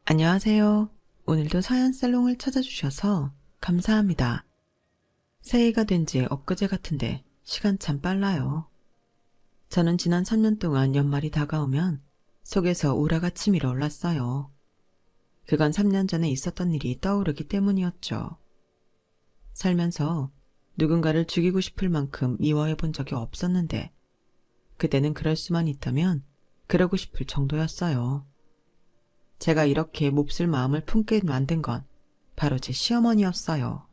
안녕하세요. 오늘도 서연살롱을 찾아주셔서 감사합니다. 새해가 된 지 엊그제 같은데 시간 참 빨라요. 저는 지난 3년 동안 연말이 다가오면 속에서 우라가 치밀어 올랐어요. 그건 3년 전에 있었던 일이 떠오르기 때문이었죠. 살면서 누군가를 죽이고 싶을 만큼 미워해 본 적이 없었는데 그때는 그럴 수만 있다면 그러고 싶을 정도였어요. 제가 이렇게 몹쓸 마음을 품게 만든 건 바로 제 시어머니였어요.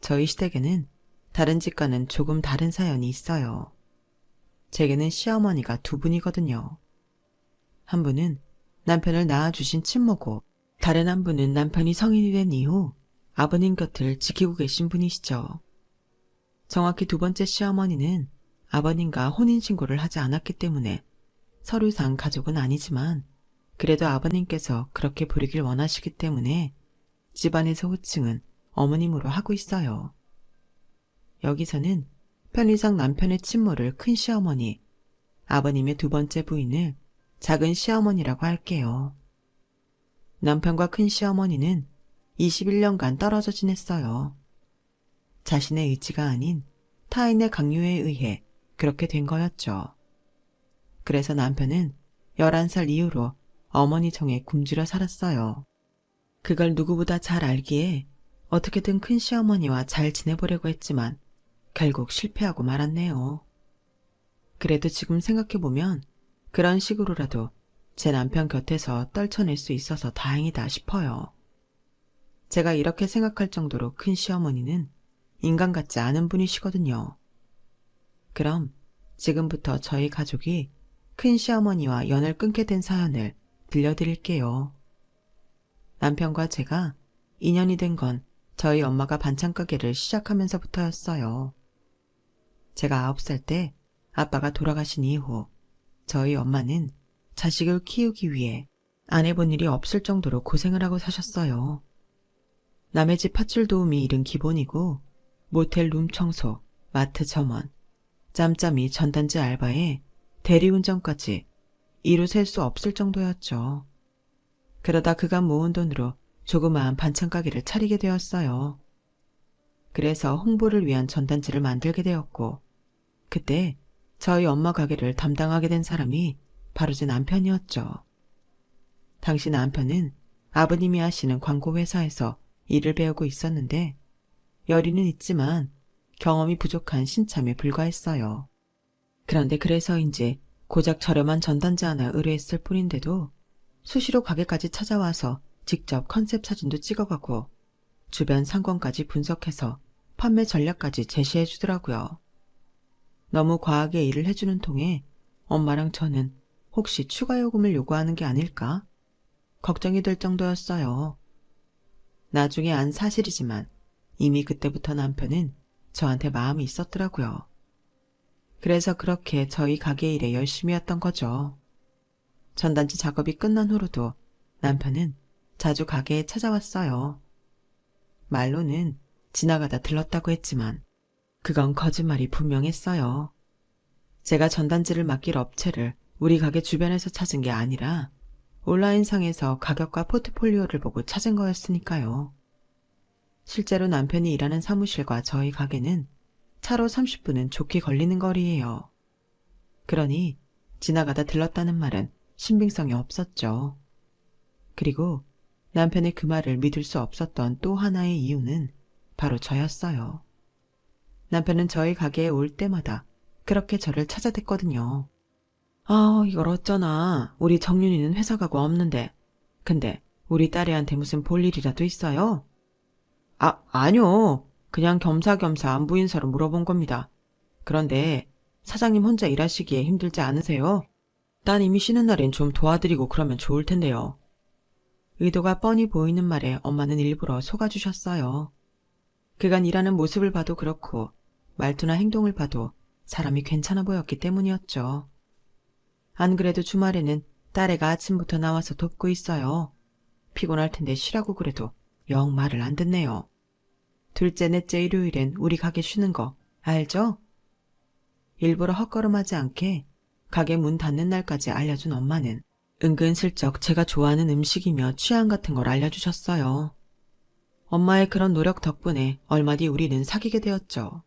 저희 시댁에는 다른 집과는 조금 다른 사연이 있어요. 제게는 시어머니가 두 분이거든요. 한 분은 남편을 낳아주신 친모고 다른 한 분은 남편이 성인이 된 이후 아버님 곁을 지키고 계신 분이시죠. 정확히 두 번째 시어머니는 아버님과 혼인신고를 하지 않았기 때문에 서류상 가족은 아니지만 그래도 아버님께서 그렇게 부르길 원하시기 때문에 집안에서 호칭은 어머님으로 하고 있어요. 여기서는 편의상 남편의 친모를 큰 시어머니, 아버님의 두 번째 부인을 작은 시어머니라고 할게요. 남편과 큰 시어머니는 21년간 떨어져 지냈어요. 자신의 의지가 아닌 타인의 강요에 의해 그렇게 된 거였죠. 그래서 남편은 11살 이후로 어머니 정에 굶주려 살았어요. 그걸 누구보다 잘 알기에 어떻게든 큰 시어머니와 잘 지내보려고 했지만 결국 실패하고 말았네요. 그래도 지금 생각해보면 그런 식으로라도 제 남편 곁에서 떨쳐낼 수 있어서 다행이다 싶어요. 제가 이렇게 생각할 정도로 큰 시어머니는 인간 같지 않은 분이시거든요. 그럼 지금부터 저희 가족이 큰 시어머니와 연을 끊게 된 사연을 들려드릴게요. 남편과 제가 인연이 된 건 저희 엄마가 반찬 가게를 시작하면서부터였어요. 제가 9살 때 아빠가 돌아가신 이후 저희 엄마는 자식을 키우기 위해 안 해본 일이 없을 정도로 고생을 하고 사셨어요. 남의 집 팥줄 도우미 일은 기본이고 모텔 룸 청소, 마트 점원, 짬짬이 전단지 알바에 대리운전까지 이루 셀 수 없을 정도였죠. 그러다 그간 모은 돈으로 조그마한 반찬 가게를 차리게 되었어요. 그래서 홍보를 위한 전단지를 만들게 되었고 그때 저희 엄마 가게를 담당하게 된 사람이 바로 제 남편이었죠. 당시 남편은 아버님이 하시는 광고회사에서 일을 배우고 있었는데 열의는 있지만 경험이 부족한 신참에 불과했어요. 그런데 그래서인지 고작 저렴한 전단지 하나 의뢰했을 뿐인데도 수시로 가게까지 찾아와서 직접 컨셉 사진도 찍어가고 주변 상권까지 분석해서 판매 전략까지 제시해 주더라고요. 너무 과하게 일을 해주는 통에 엄마랑 저는 혹시 추가 요금을 요구하는 게 아닐까? 걱정이 될 정도였어요. 나중에 안 사실이지만 이미 그때부터 남편은 저한테 마음이 있었더라고요. 그래서 그렇게 저희 가게 일에 열심히 했던 거죠. 전단지 작업이 끝난 후로도 남편은 자주 가게에 찾아왔어요. 말로는 지나가다 들렀다고 했지만 그건 거짓말이 분명했어요. 제가 전단지를 맡길 업체를 우리 가게 주변에서 찾은 게 아니라 온라인상에서 가격과 포트폴리오를 보고 찾은 거였으니까요. 실제로 남편이 일하는 사무실과 저희 가게는 차로 30분은 좋게 걸리는 거리예요. 그러니 지나가다 들렀다는 말은 신빙성이 없었죠. 그리고 남편의 그 말을 믿을 수 없었던 또 하나의 이유는 바로 저였어요. 남편은 저희 가게에 올 때마다 그렇게 저를 찾아댔거든요. 이걸 어쩌나. 우리 정윤이는 회사 가고 없는데. 근데 우리 딸애한테 무슨 볼 일이라도 있어요? 아니요. 그냥 겸사겸사 안부 인사로 물어본 겁니다. 그런데 사장님 혼자 일하시기에 힘들지 않으세요? 따님이 쉬는 날엔 좀 도와드리고 그러면 좋을 텐데요. 의도가 뻔히 보이는 말에 엄마는 일부러 속아주셨어요. 그간 일하는 모습을 봐도 그렇고 말투나 행동을 봐도 사람이 괜찮아 보였기 때문이었죠. 안 그래도 주말에는 딸애가 아침부터 나와서 돕고 있어요. 피곤할 텐데 쉬라고 그래도 영 말을 안 듣네요. 둘째, 넷째 일요일엔 우리 가게 쉬는 거 알죠? 일부러 헛걸음하지 않게 가게 문 닫는 날까지 알려준 엄마는 은근슬쩍 제가 좋아하는 음식이며 취향 같은 걸 알려주셨어요. 엄마의 그런 노력 덕분에 얼마 뒤 우리는 사귀게 되었죠.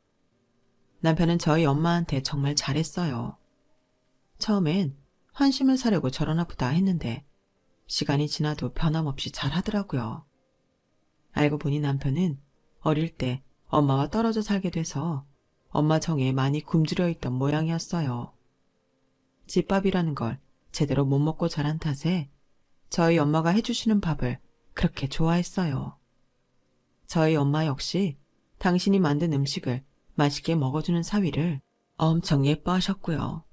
남편은 저희 엄마한테 정말 잘했어요. 처음엔 환심을 사려고 저러나 보다 했는데 시간이 지나도 변함없이 잘하더라고요. 알고 보니 남편은 어릴 때 엄마와 떨어져 살게 돼서 엄마 정에 많이 굶주려 있던 모양이었어요. 집밥이라는 걸 제대로 못 먹고 자란 탓에 저희 엄마가 해주시는 밥을 그렇게 좋아했어요. 저희 엄마 역시 당신이 만든 음식을 맛있게 먹어주는 사위를 엄청 예뻐하셨고요.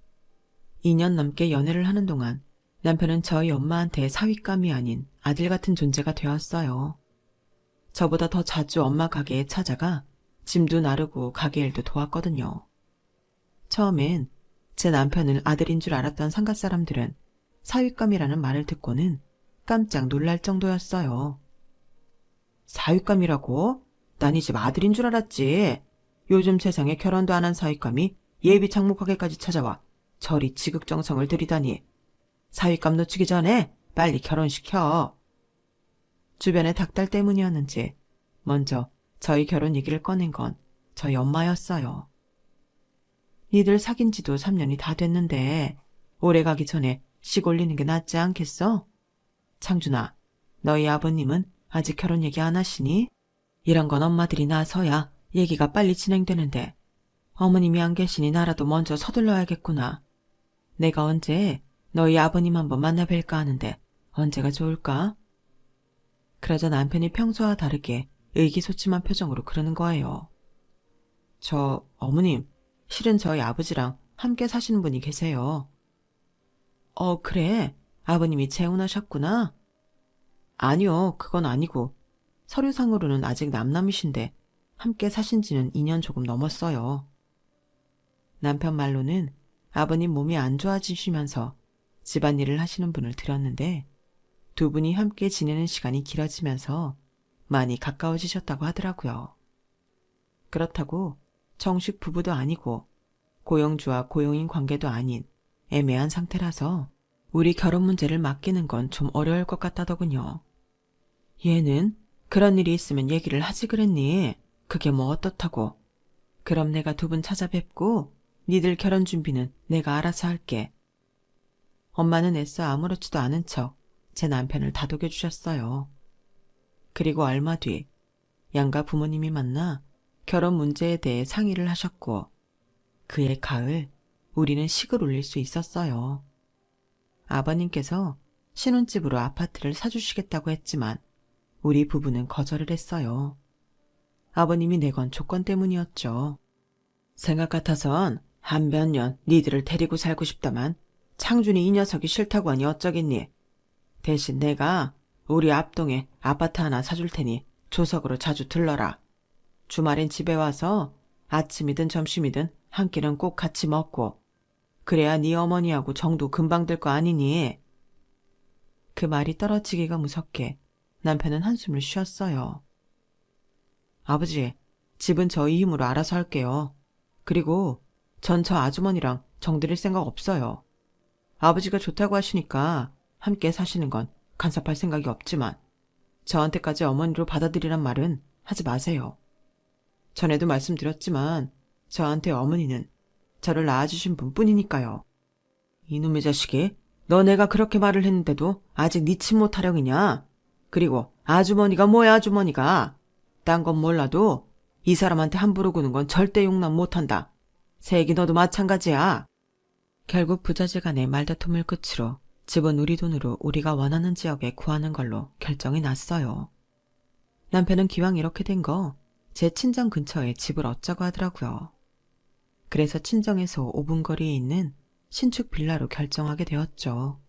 2년 넘게 연애를 하는 동안 남편은 저희 엄마한테 사윗감이 아닌 아들 같은 존재가 되었어요. 저보다 더 자주 엄마 가게에 찾아가 짐도 나르고 가게 일도 도왔거든요. 처음엔 제 남편을 아들인 줄 알았던 상가 사람들은 사윗감이라는 말을 듣고는 깜짝 놀랄 정도였어요. 사윗감이라고? 난 이 집 아들인 줄 알았지. 요즘 세상에 결혼도 안 한 사윗감이 예비 장목하게까지 찾아와 저리 지극정성을 들이다니. 사윗감 놓치기 전에 빨리 결혼시켜. 주변의 닥달 때문이었는지 먼저 저희 결혼 얘기를 꺼낸 건 저희 엄마였어요. 니들 사귄 지도 3년이 다 됐는데 오래 가기 전에 식 올리는 게 낫지 않겠어? 창준아, 너희 아버님은 아직 결혼 얘기 안 하시니? 이런 건 엄마들이 나서야 얘기가 빨리 진행되는데 어머님이 안 계시니 나라도 먼저 서둘러야겠구나. 내가 언제 너희 아버님 한번 만나 뵐까 하는데 언제가 좋을까? 그러자 남편이 평소와 다르게 의기소침한 표정으로 그러는 거예요. 어머님, 실은 저희 아버지랑 함께 사시는 분이 계세요. 그래? 아버님이 재혼하셨구나? 아니요, 그건 아니고 서류상으로는 아직 남남이신데 함께 사신 지는 2년 조금 넘었어요. 남편 말로는 아버님 몸이 안 좋아지시면서 집안일을 하시는 분을 들었는데 두 분이 함께 지내는 시간이 길어지면서 많이 가까워지셨다고 하더라고요. 그렇다고 정식 부부도 아니고 고용주와 고용인 관계도 아닌 애매한 상태라서 우리 결혼 문제를 맡기는 건 좀 어려울 것 같다더군요. 얘는 그런 일이 있으면 얘기를 하지 그랬니? 그게 뭐 어떻다고. 그럼 내가 두 분 찾아뵙고 니들 결혼 준비는 내가 알아서 할게. 엄마는 애써 아무렇지도 않은 척 제 남편을 다독여 주셨어요. 그리고 얼마 뒤 양가 부모님이 만나 결혼 문제에 대해 상의를 하셨고 그해 가을 우리는 식을 올릴 수 있었어요. 아버님께서 신혼집으로 아파트를 사주시겠다고 했지만 우리 부부는 거절을 했어요. 아버님이 내건 조건 때문이었죠. 생각 같아선 한 몇 년 니들을 데리고 살고 싶다만 창준이 이 녀석이 싫다고 하니 어쩌겠니? 대신 내가 우리 앞동에 아파트 하나 사줄 테니 조석으로 자주 들러라. 주말엔 집에 와서 아침이든 점심이든 한 끼는 꼭 같이 먹고 그래야 네 어머니하고 정도 금방 들 거 아니니? 그 말이 떨어지기가 무섭게 남편은 한숨을 쉬었어요. 아버지, 집은 저희 힘으로 알아서 할게요. 그리고 전 저 아주머니랑 정들일 생각 없어요. 아버지가 좋다고 하시니까 함께 사시는 건 간섭할 생각이 없지만 저한테까지 어머니로 받아들이란 말은 하지 마세요. 전에도 말씀드렸지만 저한테 어머니는 저를 낳아주신 분뿐이니까요. 이놈의 자식이 너네가 그렇게 말을 했는데도 아직 네 침 못 타령이냐? 그리고 아주머니가 뭐야 아주머니가. 딴 건 몰라도 이 사람한테 함부로 구는 건 절대 용납 못한다. 세기 너도 마찬가지야. 결국 부자지간의 말다툼을 끝으로 집은 우리 돈으로 우리가 원하는 지역에 구하는 걸로 결정이 났어요. 남편은 기왕 이렇게 된 거 제 친정 근처에 집을 얻자고 하더라고요. 그래서 친정에서 5분 거리에 있는 신축 빌라로 결정하게 되었죠.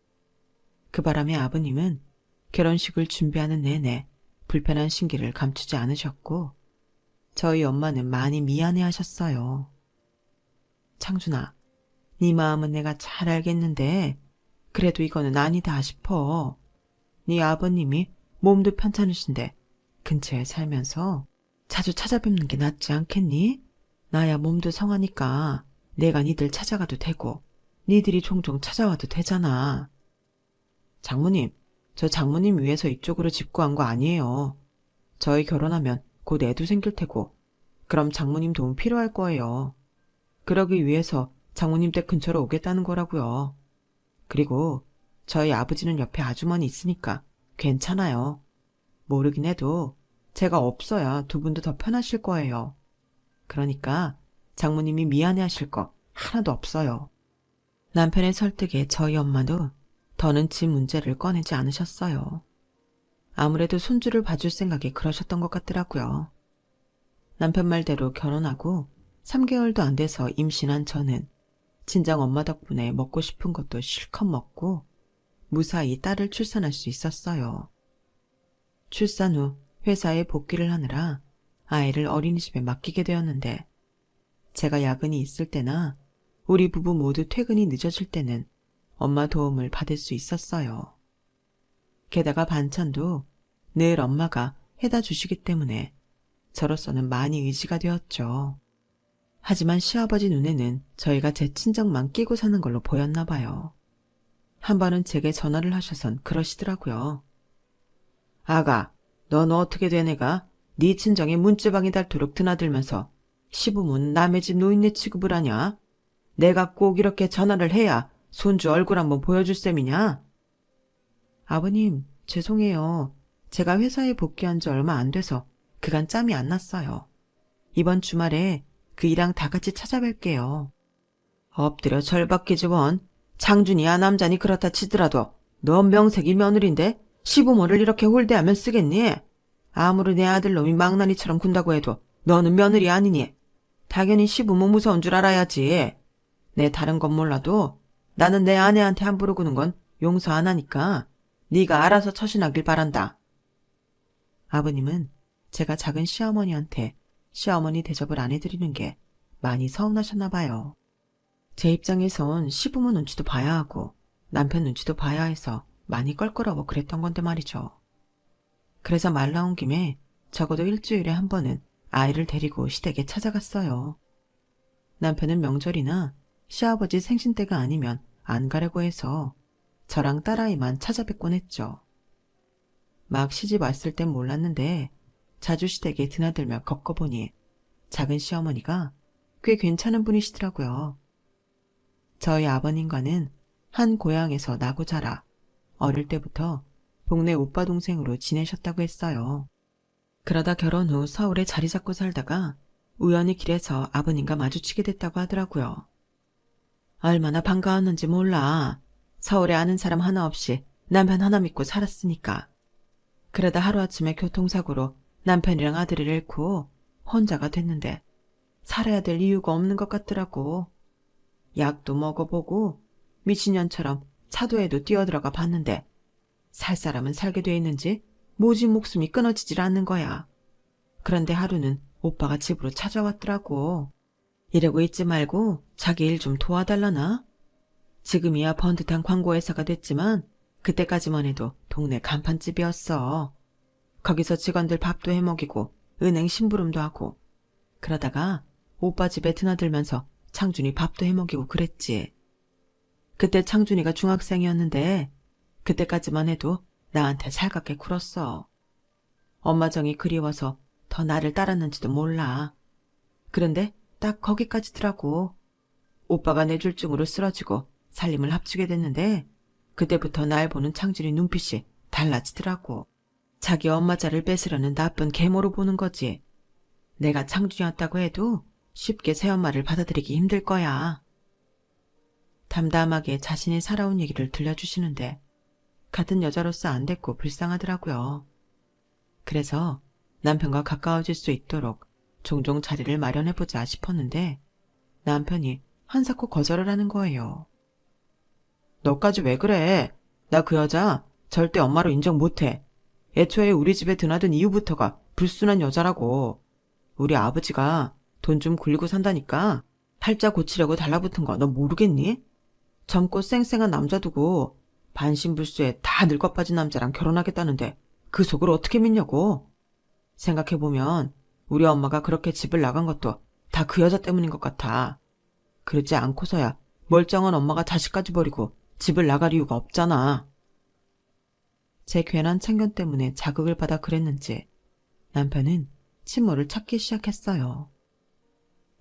그 바람에 아버님은 결혼식을 준비하는 내내 불편한 심기를 감추지 않으셨고 저희 엄마는 많이 미안해하셨어요. 창준아, 네 마음은 내가 잘 알겠는데 그래도 이거는 아니다 싶어. 네 아버님이 몸도 편찮으신데 근처에 살면서 자주 찾아뵙는 게 낫지 않겠니? 나야 몸도 성하니까 내가 니들 찾아가도 되고 니들이 종종 찾아와도 되잖아. 장모님, 저 장모님 위해서 이쪽으로 집 구한 거 아니에요. 저희 결혼하면 곧 애도 생길 테고, 그럼 장모님 도움 필요할 거예요. 그러기 위해서 장모님 댁 근처로 오겠다는 거라고요. 그리고 저희 아버지는 옆에 아주머니 있으니까 괜찮아요. 모르긴 해도 제가 없어야 두 분도 더 편하실 거예요. 그러니까 장모님이 미안해하실 거 하나도 없어요. 남편의 설득에 저희 엄마도 더는 집 문제를 꺼내지 않으셨어요. 아무래도 손주를 봐줄 생각에 그러셨던 것 같더라고요. 남편 말대로 결혼하고 3개월도 안 돼서 임신한 저는 친정 엄마 덕분에 먹고 싶은 것도 실컷 먹고 무사히 딸을 출산할 수 있었어요. 출산 후 회사에 복귀를 하느라 아이를 어린이집에 맡기게 되었는데 제가 야근이 있을 때나 우리 부부 모두 퇴근이 늦어질 때는 엄마 도움을 받을 수 있었어요. 게다가 반찬도 늘 엄마가 해다 주시기 때문에 저로서는 많이 의지가 되었죠. 하지만 시아버지 눈에는 저희가 제 친정만 끼고 사는 걸로 보였나 봐요. 한 번은 제게 전화를 하셔선 그러시더라고요. 아가, 넌 어떻게 된 애가 네 친정에 문지방이 닳도록 드나들면서 시부모는 남의 집 노인네 취급을 하냐? 내가 꼭 이렇게 전화를 해야 손주 얼굴 한번 보여줄 셈이냐? 아버님, 죄송해요. 제가 회사에 복귀한 지 얼마 안 돼서 그간 짬이 안 났어요. 이번 주말에 그 이랑 다 같이 찾아뵐게요. 엎드려 절박기지 원. 장준이야 남자니 그렇다 치더라도 넌 명색이 며느리인데 시부모를 이렇게 홀대하면 쓰겠니? 아무리 내 아들놈이 망나니처럼 군다고 해도 너는 며느리 아니니? 당연히 시부모 무서운 줄 알아야지. 내 다른 건 몰라도 나는 내 아내한테 함부로 구는 건 용서 안 하니까 네가 알아서 처신하길 바란다. 아버님은 제가 작은 시어머니한테 시어머니 대접을 안 해드리는 게 많이 서운하셨나 봐요. 제 입장에선 시부모 눈치도 봐야 하고 남편 눈치도 봐야 해서 많이 껄끄러워 그랬던 건데 말이죠. 그래서 말 나온 김에 적어도 일주일에 한 번은 아이를 데리고 시댁에 찾아갔어요. 남편은 명절이나 시아버지 생신 때가 아니면 안 가려고 해서 저랑 딸아이만 찾아뵙곤 했죠. 막 시집 왔을 땐 몰랐는데 자주 시댁에 드나들며 겪어보니 작은 시어머니가 꽤 괜찮은 분이시더라고요. 저희 아버님과는 한 고향에서 나고 자라 어릴 때부터 동네 오빠 동생으로 지내셨다고 했어요. 그러다 결혼 후 서울에 자리 잡고 살다가 우연히 길에서 아버님과 마주치게 됐다고 하더라고요. 얼마나 반가웠는지 몰라. 서울에 아는 사람 하나 없이 남편 하나 믿고 살았으니까. 그러다 하루아침에 교통사고로 남편이랑 아들을 잃고 혼자가 됐는데 살아야 될 이유가 없는 것 같더라고. 약도 먹어보고 미친년처럼 차도에도 뛰어들어가 봤는데 살 사람은 살게 돼 있는지 모진 목숨이 끊어지질 않는 거야. 그런데 하루는 오빠가 집으로 찾아왔더라고. 이러고 있지 말고 자기 일 좀 도와달라나? 지금이야 번듯한 광고회사가 됐지만 그때까지만 해도 동네 간판집이었어. 거기서 직원들 밥도 해먹이고 은행 심부름도 하고 그러다가 오빠 집에 드나들면서 창준이 밥도 해먹이고 그랬지. 그때 창준이가 중학생이었는데 그때까지만 해도 나한테 살갑게 굴었어. 엄마 정이 그리워서 더 나를 따랐는지도 몰라. 그런데 딱 거기까지더라고. 오빠가 뇌졸중으로 쓰러지고 살림을 합치게 됐는데 그때부터 날 보는 창준이 눈빛이 달라지더라고. 자기 엄마 자를 뺏으려는 나쁜 계모로 보는 거지. 내가 창준이었다고 해도 쉽게 새엄마를 받아들이기 힘들 거야. 담담하게 자신이 살아온 얘기를 들려주시는데 같은 여자로서 안 됐고 불쌍하더라고요. 그래서 남편과 가까워질 수 있도록 종종 자리를 마련해보자 싶었는데 남편이 한사코 거절을 하는 거예요. 너까지 왜 그래? 나 그 여자 절대 엄마로 인정 못해. 애초에 우리 집에 드나든 이유부터가 불순한 여자라고. 우리 아버지가 돈 좀 굴리고 산다니까 팔자 고치려고 달라붙은 거 너 모르겠니? 젊고 쌩쌩한 남자 두고 반신불수에 다 늙어 빠진 남자랑 결혼하겠다는데 그 속을 어떻게 믿냐고. 생각해보면 우리 엄마가 그렇게 집을 나간 것도 다 그 여자 때문인 것 같아. 그러지 않고서야 멀쩡한 엄마가 자식까지 버리고 집을 나갈 이유가 없잖아. 제 괜한 참견 때문에 자극을 받아 그랬는지 남편은 친모를 찾기 시작했어요.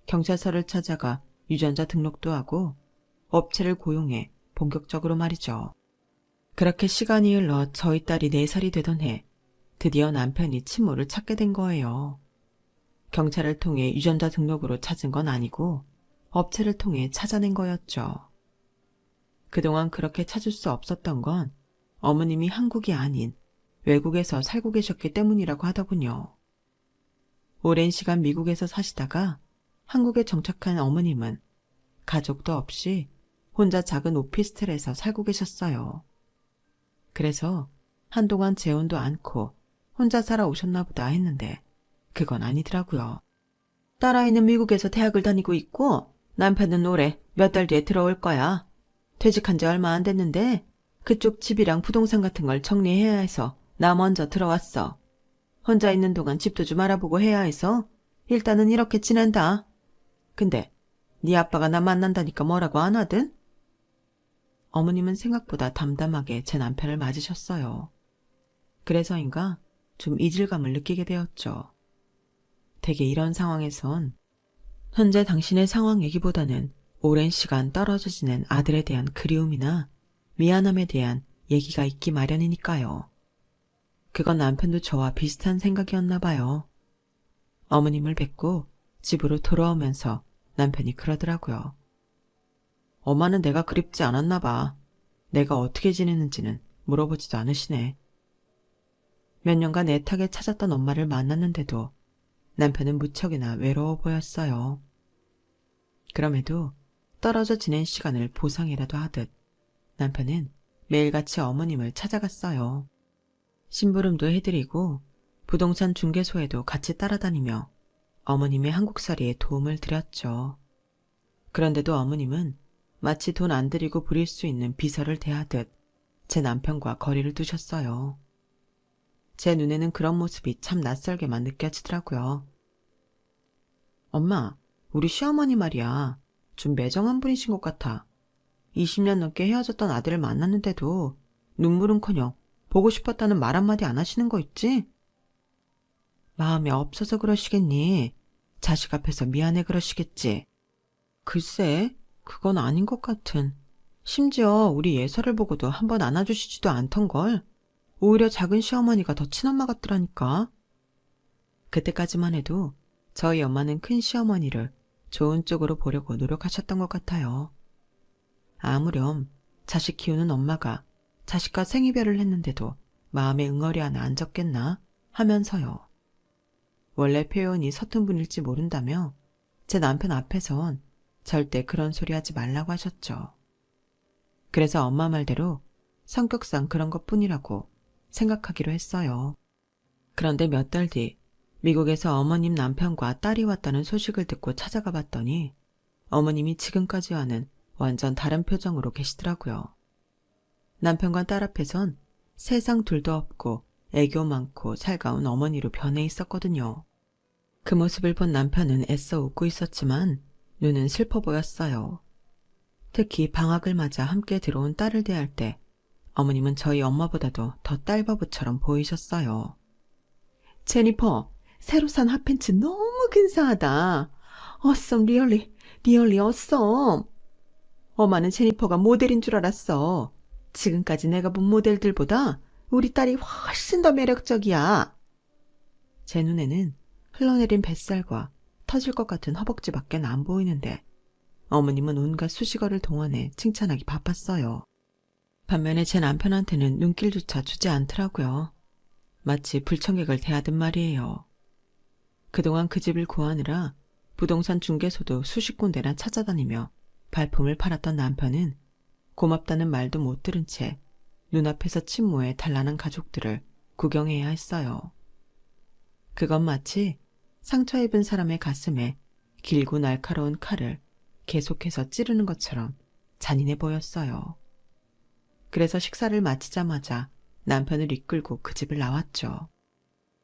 경찰서를 찾아가 유전자 등록도 하고 업체를 고용해 본격적으로 말이죠. 그렇게 시간이 흘러 저희 딸이 4살이 되던 해 드디어 남편이 친모를 찾게 된 거예요. 경찰을 통해 유전자 등록으로 찾은 건 아니고 업체를 통해 찾아낸 거였죠. 그동안 그렇게 찾을 수 없었던 건 어머님이 한국이 아닌 외국에서 살고 계셨기 때문이라고 하더군요. 오랜 시간 미국에서 사시다가 한국에 정착한 어머님은 가족도 없이 혼자 작은 오피스텔에서 살고 계셨어요. 그래서 한동안 재혼도 않고 혼자 살아오셨나 보다 했는데 그건 아니더라고요. 딸아이는 미국에서 대학을 다니고 있고 남편은 올해 몇 달 뒤에 들어올 거야. 퇴직한 지 얼마 안 됐는데 그쪽 집이랑 부동산 같은 걸 정리해야 해서 나 먼저 들어왔어. 혼자 있는 동안 집도 좀 알아보고 해야 해서 일단은 이렇게 지낸다. 근데 네 아빠가 나 만난다니까 뭐라고 안 하든? 어머님은 생각보다 담담하게 제 남편을 맞으셨어요. 그래서인가 좀 이질감을 느끼게 되었죠. 대개 이런 상황에선 현재 당신의 상황 얘기보다는 오랜 시간 떨어져 지낸 아들에 대한 그리움이나 미안함에 대한 얘기가 있기 마련이니까요. 그건 남편도 저와 비슷한 생각이었나 봐요. 어머님을 뵙고 집으로 돌아오면서 남편이 그러더라고요. 엄마는 내가 그립지 않았나 봐. 내가 어떻게 지내는지는 물어보지도 않으시네. 몇 년간 애타게 찾았던 엄마를 만났는데도 남편은 무척이나 외로워 보였어요. 그럼에도 떨어져 지낸 시간을 보상이라도 하듯 남편은 매일같이 어머님을 찾아갔어요. 심부름도 해드리고 부동산 중개소에도 같이 따라다니며 어머님의 한국살이에 도움을 드렸죠. 그런데도 어머님은 마치 돈 안 들이고 부릴 수 있는 비서를 대하듯 제 남편과 거리를 두셨어요. 제 눈에는 그런 모습이 참 낯설게만 느껴지더라고요. 엄마, 우리 시어머니 말이야. 좀 매정한 분이신 것 같아. 20년 넘게 헤어졌던 아들을 만났는데도 눈물은커녕 보고 싶었다는 말 한마디 안 하시는 거 있지? 마음이 없어서 그러시겠니? 자식 앞에서 미안해 그러시겠지? 글쎄, 그건 아닌 것 같은. 심지어 우리 예설을 보고도 한번 안아주시지도 않던걸. 오히려 작은 시어머니가 더 친엄마 같더라니까. 그때까지만 해도 저희 엄마는 큰 시어머니를 좋은 쪽으로 보려고 노력하셨던 것 같아요. 아무렴 자식 키우는 엄마가 자식과 생이별을 했는데도 마음에 응어리 하나 안 적겠나 하면서요. 원래 표현이 서툰 분일지 모른다며 제 남편 앞에선 절대 그런 소리 하지 말라고 하셨죠. 그래서 엄마 말대로 성격상 그런 것뿐이라고 생각하기로 했어요. 그런데 몇 달 뒤 미국에서 어머님 남편과 딸이 왔다는 소식을 듣고 찾아가 봤더니 어머님이 지금까지와는 완전 다른 표정으로 계시더라고요. 남편과 딸 앞에선 세상 둘도 없고 애교 많고 살가운 어머니로 변해 있었거든요. 그 모습을 본 남편은 애써 웃고 있었지만 눈은 슬퍼 보였어요. 특히 방학을 맞아 함께 들어온 딸을 대할 때 어머님은 저희 엄마보다도 더 딸바보처럼 보이셨어요. 제니퍼, 새로 산 핫팬츠 너무 근사하다. Awesome, really awesome. 엄마는 제니퍼가 모델인 줄 알았어. 지금까지 내가 본 모델들보다 우리 딸이 훨씬 더 매력적이야. 제 눈에는 흘러내린 뱃살과 터질 것 같은 허벅지밖에 안 보이는데 어머님은 온갖 수식어를 동원해 칭찬하기 바빴어요. 반면에 제 남편한테는 눈길조차 주지 않더라고요. 마치 불청객을 대하듯 말이에요. 그동안 그 집을 구하느라 부동산 중개소도 수십 군데나 찾아다니며 발품을 팔았던 남편은 고맙다는 말도 못 들은 채 눈앞에서 친모의 단란한 가족들을 구경해야 했어요. 그건 마치 상처 입은 사람의 가슴에 길고 날카로운 칼을 계속해서 찌르는 것처럼 잔인해 보였어요. 그래서 식사를 마치자마자 남편을 이끌고 그 집을 나왔죠.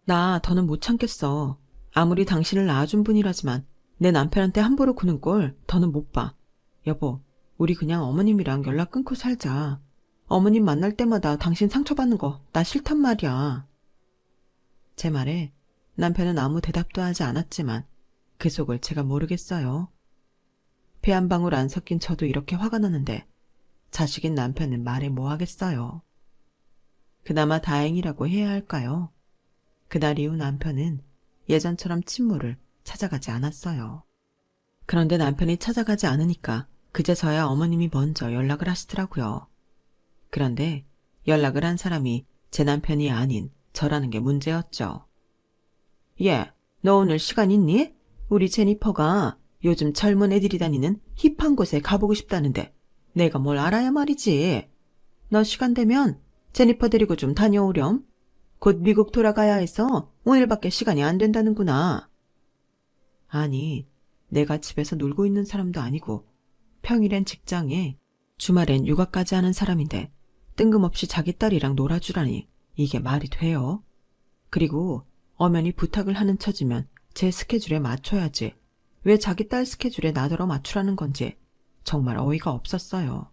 나 더는 못 참겠어. 아무리 당신을 낳아준 분이라지만 내 남편한테 함부로 구는 꼴 더는 못 봐. 여보, 우리 그냥 어머님이랑 연락 끊고 살자. 어머님 만날 때마다 당신 상처받는 거 나 싫단 말이야. 제 말에 남편은 아무 대답도 하지 않았지만 그 속을 제가 모르겠어요. 피 한 방울 안 섞인 저도 이렇게 화가 나는데 자식인 남편은 말해 뭐 하겠어요. 그나마 다행이라고 해야 할까요? 그날 이후 남편은 예전처럼 친모를 찾아가지 않았어요. 그런데 남편이 찾아가지 않으니까 그제서야 어머님이 먼저 연락을 하시더라고요. 그런데 연락을 한 사람이 제 남편이 아닌 저라는 게 문제였죠. 예, 너 오늘 시간 있니? 우리 제니퍼가 요즘 젊은 애들이 다니는 힙한 곳에 가보고 싶다는데 내가 뭘 알아야 말이지. 너 시간 되면 제니퍼 데리고 좀 다녀오렴. 곧 미국 돌아가야 해서 오늘밖에 시간이 안 된다는구나. 아니, 내가 집에서 놀고 있는 사람도 아니고 평일엔 직장에 주말엔 육아까지 하는 사람인데 뜬금없이 자기 딸이랑 놀아주라니 이게 말이 돼요? 그리고 엄연히 부탁을 하는 처지면 제 스케줄에 맞춰야지. 왜 자기 딸 스케줄에 나더러 맞추라는 건지 정말 어이가 없었어요.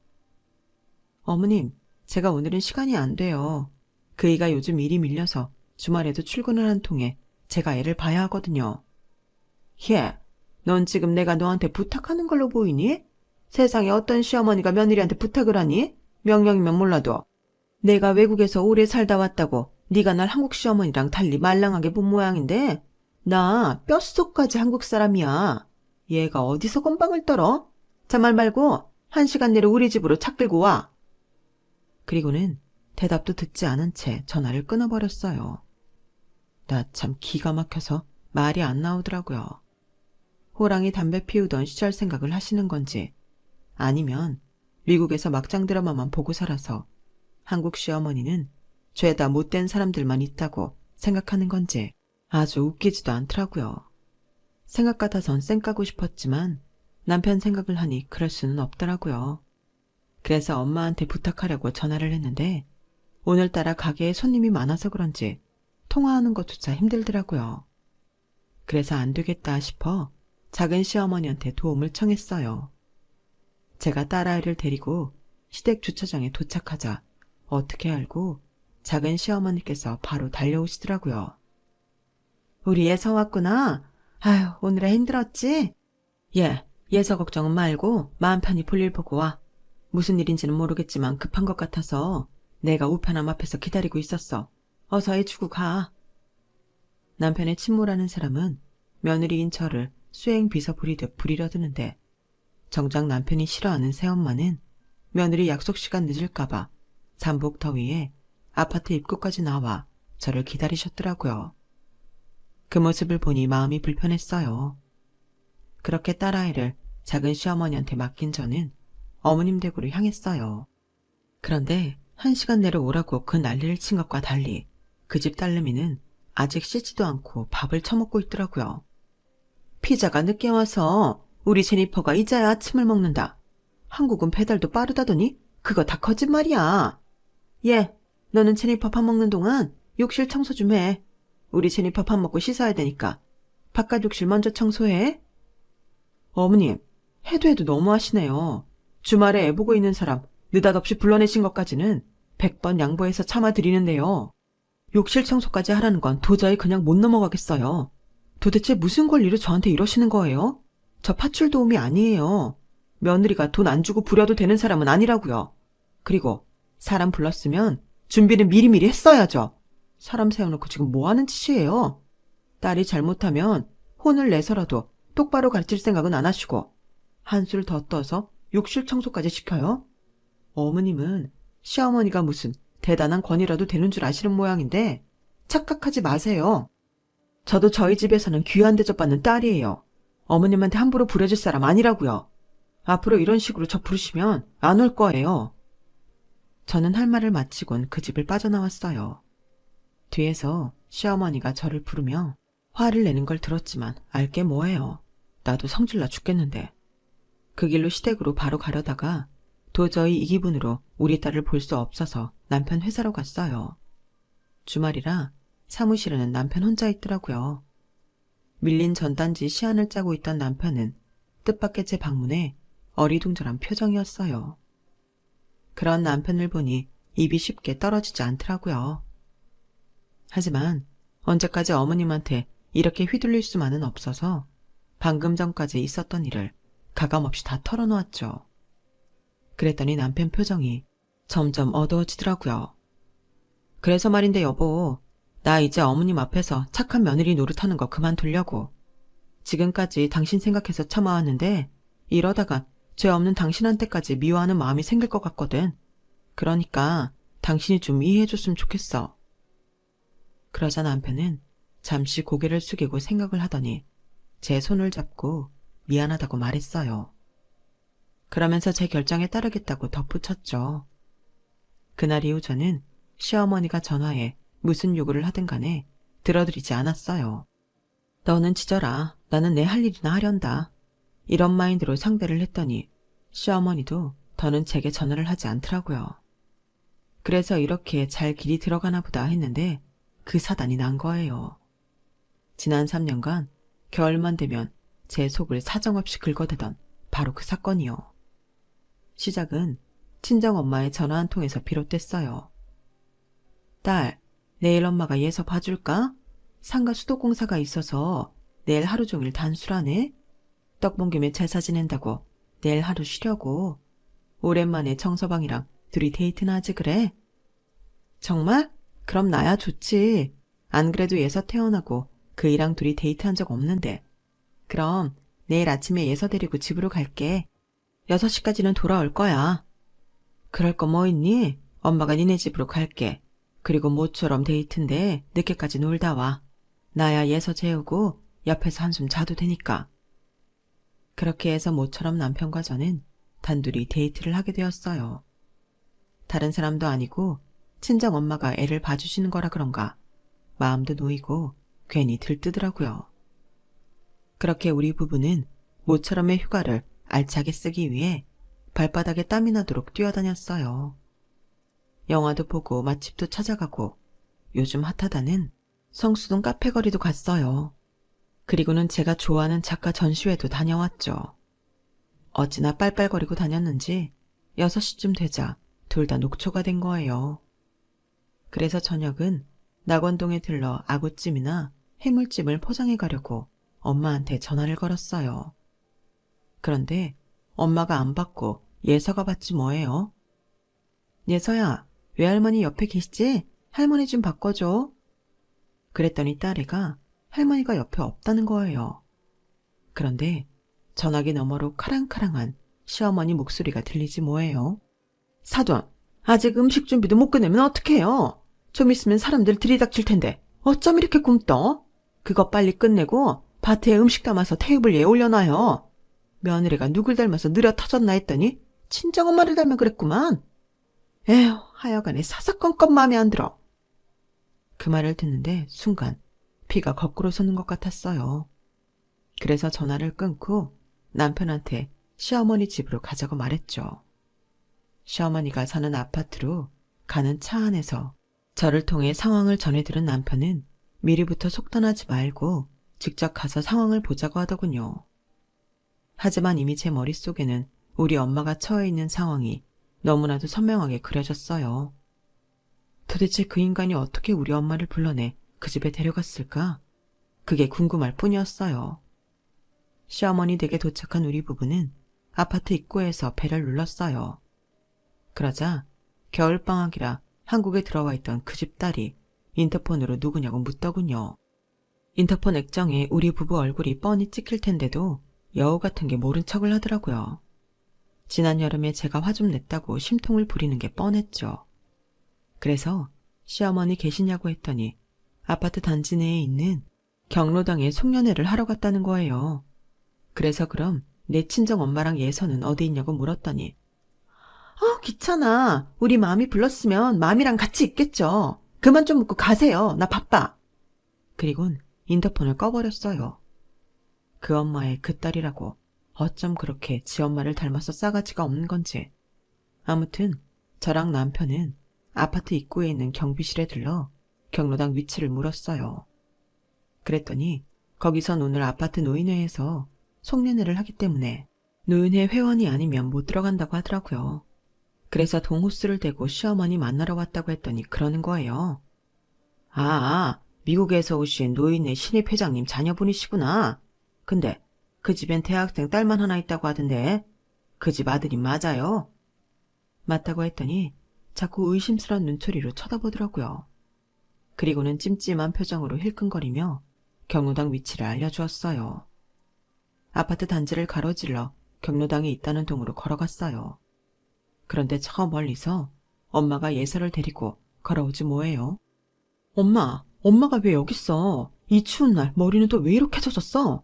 어머님, 제가 오늘은 시간이 안 돼요. 그 애가 요즘 일이 밀려서 주말에도 출근을 한 통에 제가 애를 봐야 하거든요. 예, 넌 지금 내가 너한테 부탁하는 걸로 보이니? 세상에 어떤 시어머니가 며느리한테 부탁을 하니? 명령이면 몰라도. 내가 외국에서 오래 살다 왔다고 네가 날 한국 시어머니랑 달리 말랑하게 본 모양인데 나 뼛속까지 한국 사람이야. 얘가 어디서 건방을 떨어? 자, 말 말고 1시간 내로 우리 집으로 차 끌고 와. 그리고는 대답도 듣지 않은 채 전화를 끊어버렸어요. 나 참 기가 막혀서 말이 안 나오더라고요. 호랑이 담배 피우던 시절 생각을 하시는 건지 아니면 미국에서 막장 드라마만 보고 살아서 한국 시어머니는 죄다 못된 사람들만 있다고 생각하는 건지 아주 웃기지도 않더라고요. 생각 같아선 쌩 까고 싶었지만 남편 생각을 하니 그럴 수는 없더라고요. 그래서 엄마한테 부탁하려고 전화를 했는데 오늘따라 가게에 손님이 많아서 그런지 통화하는 것조차 힘들더라고요. 그래서 안 되겠다 싶어 작은 시어머니한테 도움을 청했어요. 제가 딸아이를 데리고 시댁 주차장에 도착하자 어떻게 알고 작은 시어머니께서 바로 달려오시더라고요. 우리 예서 왔구나. 아휴, 오늘아 힘들었지? 예, 예서 걱정은 말고 마음 편히 볼일 보고 와. 무슨 일인지는 모르겠지만 급한 것 같아서 내가 우편함 앞에서 기다리고 있었어. 어서 해주고 가. 남편의 친모라는 사람은 며느리인 저를 수행 비서 부리듯 부리려 드는데 정작 남편이 싫어하는 새엄마는 며느리 약속 시간 늦을까봐 잠복 더위에 아파트 입구까지 나와 저를 기다리셨더라고요. 그 모습을 보니 마음이 불편했어요. 그렇게 딸아이를 작은 시어머니한테 맡긴 저는 어머님 댁으로 향했어요. 그런데 1시간 내로 오라고 그 난리를 친 것과 달리 그 집 딸내미는 아직 씻지도 않고 밥을 처먹고 있더라고요. 피자가 늦게 와서 우리 제니퍼가 이제야 아침을 먹는다. 한국은 배달도 빠르다더니 그거 다 거짓말이야. 예, 너는 제니퍼 밥 먹는 동안 욕실 청소 좀 해. 우리 제니퍼 밥 먹고 씻어야 되니까 바깥 욕실 먼저 청소해. 어머님, 해도 너무하시네요. 주말에 애 보고 있는 사람 느닷없이 불러내신 것까지는 100번 양보해서 참아드리는데요. 욕실 청소까지 하라는 건 도저히 그냥 못 넘어가겠어요. 도대체 무슨 권리로 저한테 이러시는 거예요? 저 파출 도우미 아니에요. 며느리가 돈 안 주고 부려도 되는 사람은 아니라고요. 그리고 사람 불렀으면 준비는 미리미리 했어야죠. 사람 세워놓고 지금 뭐 하는 짓이에요? 딸이 잘못하면 혼을 내서라도 똑바로 가르칠 생각은 안 하시고 한술 더 떠서 욕실 청소까지 시켜요? 어머님은 시어머니가 무슨 대단한 권위라도 되는 줄 아시는 모양인데 착각하지 마세요. 저도 저희 집에서는 귀한 대접받는 딸이에요. 어머님한테 함부로 부려질 사람 아니라고요. 앞으로 이런 식으로 저 부르시면 안 올 거예요. 저는 할 말을 마치곤 그 집을 빠져나왔어요. 뒤에서 시어머니가 저를 부르며 화를 내는 걸 들었지만 알게 뭐예요. 나도 성질나 죽겠는데. 그 길로 시댁으로 바로 가려다가 도저히 이 기분으로 우리 딸을 볼 수 없어서 남편 회사로 갔어요. 주말이라 사무실에는 남편 혼자 있더라고요. 밀린 전단지 시안을 짜고 있던 남편은 뜻밖의 제 방문에 어리둥절한 표정이었어요. 그런 남편을 보니 입이 쉽게 떨어지지 않더라고요. 하지만 언제까지 어머님한테 이렇게 휘둘릴 수만은 없어서 방금 전까지 있었던 일을 가감없이 다 털어놓았죠. 그랬더니 남편 표정이 점점 어두워지더라고요. 그래서 말인데 여보, 나 이제 어머님 앞에서 착한 며느리 노릇하는 거 그만두려고. 지금까지 당신 생각해서 참아왔는데 이러다가 죄 없는 당신한테까지 미워하는 마음이 생길 것 같거든. 그러니까 당신이 좀 이해해줬으면 좋겠어. 그러자 남편은 잠시 고개를 숙이고 생각을 하더니 제 손을 잡고 미안하다고 말했어요. 그러면서 제 결정에 따르겠다고 덧붙였죠. 그날 이후 저는 시어머니가 전화해 무슨 요구를 하든 간에 들어드리지 않았어요. 너는 지져라. 나는 내 할 일이나 하련다. 이런 마인드로 상대를 했더니 시어머니도 더는 제게 전화를 하지 않더라고요. 그래서 이렇게 잘 길이 들어가나 보다 했는데 그 사단이 난 거예요. 지난 3년간 겨울만 되면 제 속을 사정없이 긁어대던 바로 그 사건이요. 시작은 친정엄마의 전화 한 통에서 비롯됐어요. 딸, 내일 엄마가 예서 봐줄까? 상가 수도공사가 있어서 내일 하루 종일 단술하네. 떡본 김에 제사 지낸다고 내일 하루 쉬려고. 오랜만에 정서방이랑 둘이 데이트나 하지 그래? 정말? 그럼 나야 좋지. 안 그래도 예서 태어나고 그이랑 둘이 데이트한 적 없는데. 그럼 내일 아침에 예서 데리고 집으로 갈게. 6시까지는 돌아올 거야. 그럴 거 뭐 있니? 엄마가 니네 집으로 갈게. 그리고 모처럼 데이트인데 늦게까지 놀다 와. 나야 예서 재우고 옆에서 한숨 자도 되니까. 그렇게 해서 모처럼 남편과 저는 단둘이 데이트를 하게 되었어요. 다른 사람도 아니고 친정엄마가 애를 봐주시는 거라 그런가 마음도 놓이고 괜히 들뜨더라고요. 그렇게 우리 부부는 모처럼의 휴가를 알차게 쓰기 위해 발바닥에 땀이 나도록 뛰어다녔어요. 영화도 보고 맛집도 찾아가고 요즘 핫하다는 성수동 카페거리도 갔어요. 그리고는 제가 좋아하는 작가 전시회도 다녀왔죠. 어찌나 빨빨거리고 다녔는지 6시쯤 되자 둘 다 녹초가 된 거예요. 그래서 저녁은 낙원동에 들러 아구찜이나 해물찜을 포장해 가려고 엄마한테 전화를 걸었어요. 그런데 엄마가 안 받고 예서가 받지 뭐예요? 예서야, 외할머니 옆에 계시지? 할머니 좀 바꿔줘. 그랬더니 딸애가 할머니가 옆에 없다는 거예요. 그런데 전화기 너머로 카랑카랑한 시어머니 목소리가 들리지 뭐예요. 사돈, 아직 음식 준비도 못 끝내면 어떡해요? 좀 있으면 사람들 들이닥칠 텐데 어쩜 이렇게 굼떠? 그거 빨리 끝내고 밭에 음식 담아서 테이블 위에 올려놔요. 며느리가 누굴 닮아서 느려 터졌나 했더니 친정엄마를 닮아 그랬구만. 에휴, 하여간에 사사건건 마음에 안 들어. 그 말을 듣는데 순간 피가 거꾸로 솟는 것 같았어요. 그래서 전화를 끊고 남편한테 시어머니 집으로 가자고 말했죠. 시어머니가 사는 아파트로 가는 차 안에서 저를 통해 상황을 전해들은 남편은 미리부터 속단하지 말고 직접 가서 상황을 보자고 하더군요. 하지만 이미 제 머릿속에는 우리 엄마가 처해 있는 상황이 너무나도 선명하게 그려졌어요. 도대체 그 인간이 어떻게 우리 엄마를 불러내 그 집에 데려갔을까? 그게 궁금할 뿐이었어요. 시어머니 댁에 도착한 우리 부부는 아파트 입구에서 벨을 눌렀어요. 그러자 겨울방학이라 한국에 들어와 있던 그 집 딸이 인터폰으로 누구냐고 묻더군요. 인터폰 액정에 우리 부부 얼굴이 뻔히 찍힐 텐데도 여우 같은 게 모른 척을 하더라고요. 지난 여름에 제가 화 좀 냈다고 심통을 부리는 게 뻔했죠. 그래서 시어머니 계시냐고 했더니 아파트 단지 내에 있는 경로당에 송년회를 하러 갔다는 거예요. 그래서 그럼 내 친정엄마랑 예서는 어디 있냐고 물었더니 귀찮아. 우리 마음이 불렀으면 마음이랑 같이 있겠죠. 그만 좀 묻고 가세요. 나 바빠. 그리곤 인터폰을 꺼버렸어요. 그 엄마의 그 딸이라고 어쩜 그렇게 지 엄마를 닮아서 싸가지가 없는 건지. 아무튼 저랑 남편은 아파트 입구에 있는 경비실에 들러 경로당 위치를 물었어요. 그랬더니 거기선 오늘 아파트 노인회에서 송년회를 하기 때문에 노인회 회원이 아니면 못 들어간다고 하더라고요. 그래서 동호수를 대고 시어머니 만나러 왔다고 했더니 그러는 거예요. 아, 미국에서 오신 노인네 신입 회장님 자녀분이시구나. 근데 그 집엔 대학생 딸만 하나 있다고 하던데 그 집 아들이 맞아요? 맞다고 했더니 자꾸 의심스러운 눈초리로 쳐다보더라고요. 그리고는 찜찜한 표정으로 힐끔거리며 경로당 위치를 알려주었어요. 아파트 단지를 가로질러 경로당이 있다는 동으로 걸어갔어요. 그런데 저 멀리서 엄마가 예서를 데리고 걸어오지 뭐예요? 엄마가 왜 여기 있어? 이 추운 날 머리는 또 왜 이렇게 젖었어?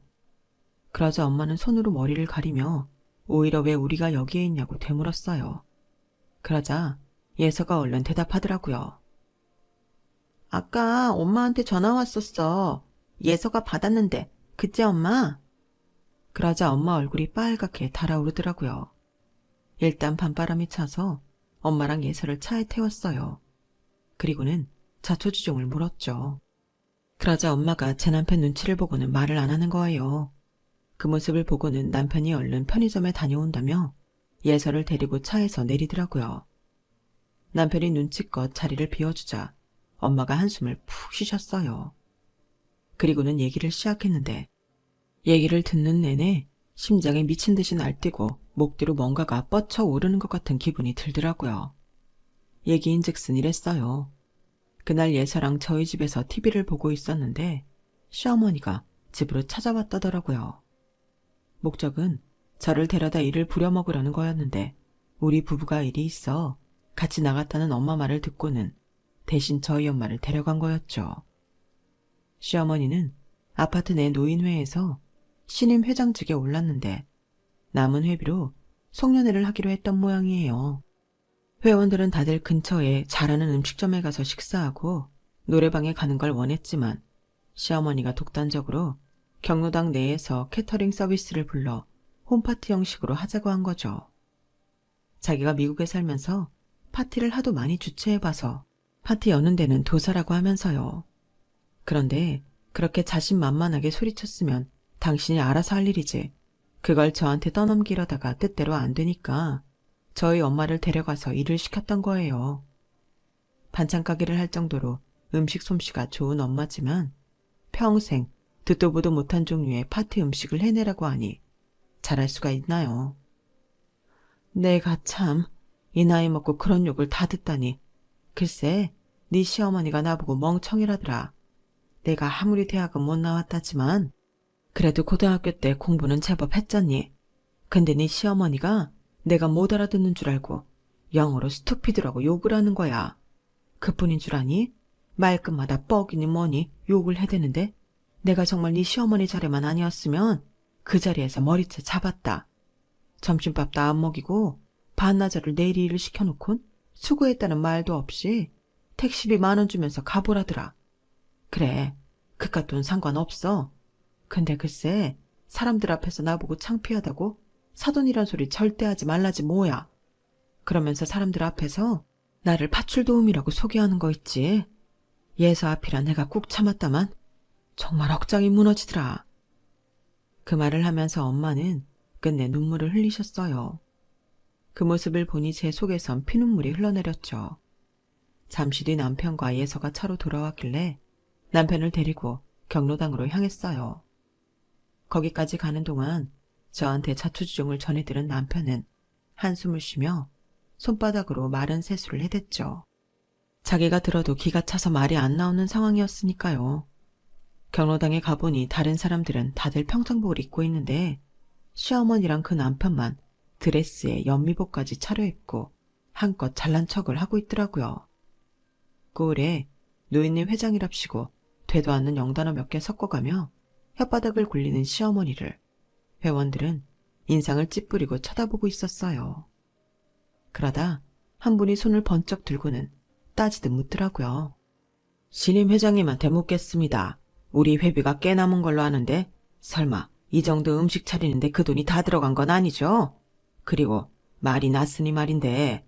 그러자 엄마는 손으로 머리를 가리며 오히려 왜 우리가 여기에 있냐고 되물었어요. 그러자 예서가 얼른 대답하더라고요. 아까 엄마한테 전화 왔었어. 예서가 받았는데, 그치 엄마? 그러자 엄마 얼굴이 빨갛게 달아오르더라고요. 일단 밤바람이 차서 엄마랑 예서를 차에 태웠어요. 그리고는 자초지종을 물었죠. 그러자 엄마가 제 남편 눈치를 보고는 말을 안 하는 거예요. 그 모습을 보고는 남편이 얼른 편의점에 다녀온다며 예서를 데리고 차에서 내리더라고요. 남편이 눈치껏 자리를 비워주자 엄마가 한숨을 푹 쉬셨어요. 그리고는 얘기를 시작했는데 얘기를 듣는 내내 심장이 미친 듯이 날뛰고 목 뒤로 뭔가가 뻗쳐 오르는 것 같은 기분이 들더라고요. 얘기인즉슨 이랬어요. 그날 예서랑 저희 집에서 TV를 보고 있었는데 시어머니가 집으로 찾아왔다더라고요. 목적은 저를 데려다 일을 부려먹으려는 거였는데 우리 부부가 일이 있어 같이 나갔다는 엄마 말을 듣고는 대신 저희 엄마를 데려간 거였죠. 시어머니는 아파트 내 노인회에서 신임 회장직에 올랐는데 남은 회비로 송년회를 하기로 했던 모양이에요. 회원들은 다들 근처에 잘하는 음식점에 가서 식사하고 노래방에 가는 걸 원했지만 시어머니가 독단적으로 경로당 내에서 캐터링 서비스를 불러 홈파티 형식으로 하자고 한 거죠. 자기가 미국에 살면서 파티를 하도 많이 주최해봐서 파티 여는 데는 도사라고 하면서요. 그런데 그렇게 자신만만하게 소리쳤으면 당신이 알아서 할 일이지. 그걸 저한테 떠넘기려다가 뜻대로 안 되니까 저희 엄마를 데려가서 일을 시켰던 거예요. 반찬 가게를 할 정도로 음식 솜씨가 좋은 엄마지만 평생 듣도 보도 못한 종류의 파티 음식을 해내라고 하니 잘할 수가 있나요? 내가 참 이 나이 먹고 그런 욕을 다 듣다니. 글쎄 네 시어머니가 나보고 멍청이라더라. 내가 아무리 대학은 못 나왔다지만 그래도 고등학교 때 공부는 제법 했잖니. 근데 네 시어머니가 내가 못 알아듣는 줄 알고 영어로 스투피드라고 욕을 하는 거야. 그뿐인 줄 아니? 말끝마다 뻑이니 뭐니 욕을 해대는데 내가 정말 네 시어머니 자리만 아니었으면 그 자리에서 머리채 잡았다. 점심밥도 안 먹이고 반나절을 내일 일을 시켜놓곤 수고했다는 말도 없이 택시비 10,000원 주면서 가보라더라. 그래, 그깟 돈 상관없어. 근데 글쎄 사람들 앞에서 나보고 창피하다고 사돈이란 소리 절대 하지 말라지 뭐야. 그러면서 사람들 앞에서 나를 파출도우미라고 소개하는 거 있지. 예서 앞이라 내가 꾹 참았다만 정말 억장이 무너지더라. 그 말을 하면서 엄마는 끝내 눈물을 흘리셨어요. 그 모습을 보니 제 속에선 피눈물이 흘러내렸죠. 잠시 뒤 남편과 예서가 차로 돌아왔길래 남편을 데리고 경로당으로 향했어요. 거기까지 가는 동안 저한테 자초지종을 전해들은 남편은 한숨을 쉬며 손바닥으로 마른 세수를 해댔죠. 자기가 들어도 기가 차서 말이 안 나오는 상황이었으니까요. 경로당에 가보니 다른 사람들은 다들 평상복을 입고 있는데 시어머니랑 그 남편만 드레스에 연미복까지 차려입고 한껏 잘난 척을 하고 있더라고요. 꼴에 노인네 회장이랍시고 되도 않는 영단어 몇 개 섞어가며 혓바닥을 굴리는 시어머니를 회원들은 인상을 찌푸리고 쳐다보고 있었어요. 그러다 한 분이 손을 번쩍 들고는 따지듯 묻더라고요. 신임 회장님한테 묻겠습니다. 우리 회비가 꽤 남은 걸로 아는데 설마 이 정도 음식 차리는데 그 돈이 다 들어간 건 아니죠? 그리고 말이 났으니 말인데